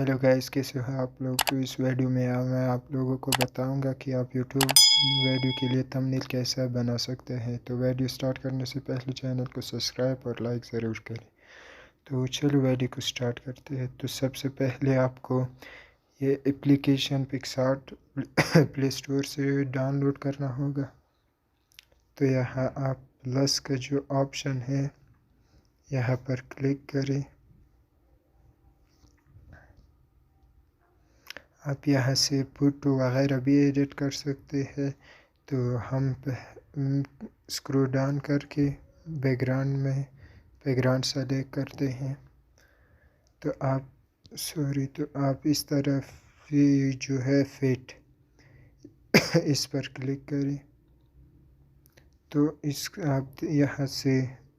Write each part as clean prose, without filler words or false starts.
Hello guys, कैसे हो आप लोग। तो इस वीडियो में मैं आप लोगों को बताऊंगा कि आप यूट्यूब वीडियो के लिए थंबनेल कैसे बना सकते हैं। तो वीडियो स्टार्ट करने से पहले चैनल को सब्सक्राइब और लाइक ज़रूर करें। तो चलो वीडियो को स्टार्ट करते हैं। तो सबसे पहले आपको ये एप्लीकेशन पिक्सआर्ट प्ले स्टोर से डाउनलोड करना होगा। तो यहाँ आप प्लस का जो ऑप्शन है यहाँ पर क्लिक करें। आप यहाँ से फ़ोटो वगैरह भी एडिट कर सकते हैं। तो हम स्क्रॉल डाउन करके बैकग्राउंड सेलेक्ट करते हैं। तो आप इस तरफ ये जो है फिट इस पर क्लिक करें। तो आप यहाँ से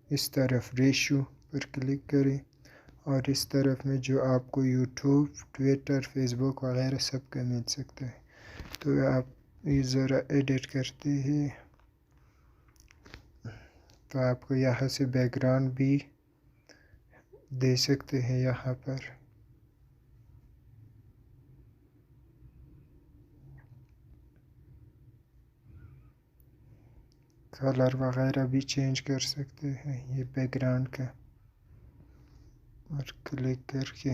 इस तरफ रेशो पर क्लिक करें और इस तरफ में जो आपको यूट्यूब, ट्विटर, फेसबुक वगैरह सब का मिल सकता है। तो आप ये ज़रा एडिट करते हैं। तो आपको यहाँ से बैकग्राउंड भी दे सकते हैं। यहाँ पर कलर वगैरह भी चेंज कर सकते हैं ये बैकग्राउंड का। और क्लिक करके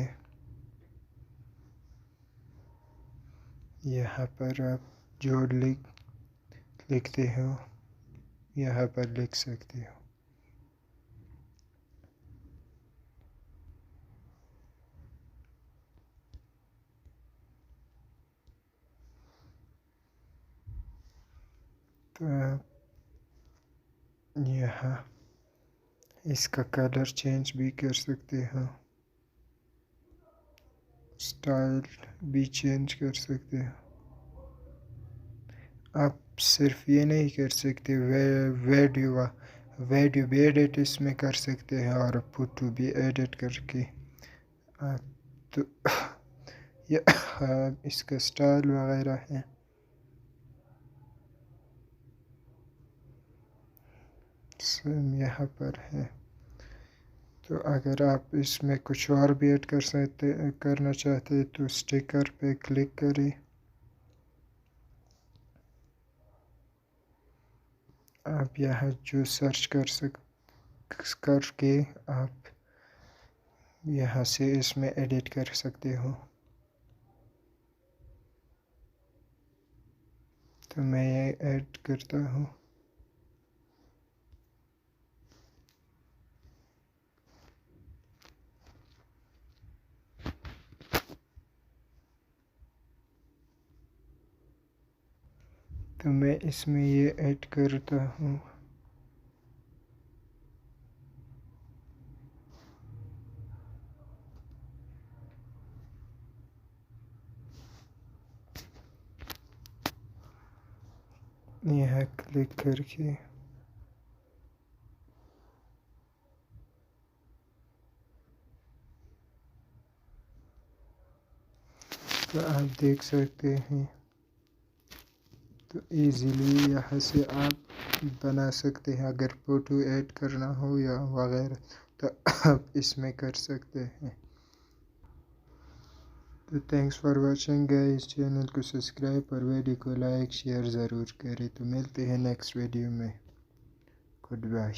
यहाँ पर आप जो लिखते हो यहाँ पर लिख सकते हो। तो आप यहाँ इसका कलर चेंज भी कर सकते हो, स्टाइल भी चेंज कर सकते हो। आप सिर्फ ये नहीं कर सकते, वीडियो भी एडिट इसमें कर सकते हैं और फोटो भी एडिट करके तो ये इसका स्टाइल वगैरह है। सेम यहाँ पर है। तो अगर आप इसमें कुछ और भी ऐड करना चाहते हैं तो स्टिकर पे क्लिक करें। आप यहाँ जो सर्च करके आप यहाँ से इसमें एडिट कर सकते हो। तो मैं ये ऐड करता हूँ। तो मैं इसमें ये ऐड करता हूँ। यहाँ क्लिक करके तो आप देख सकते हैं। तो इजीली यहाँ से आप बना सकते हैं। अगर फ़ोटो ऐड करना हो या वगैरह तो आप इसमें कर सकते हैं। तो thanks for watching guys. Channel को सब्सक्राइब और वीडियो को लाइक शेयर ज़रूर करें। तो मिलते हैं नेक्स्ट वीडियो में। Good bye.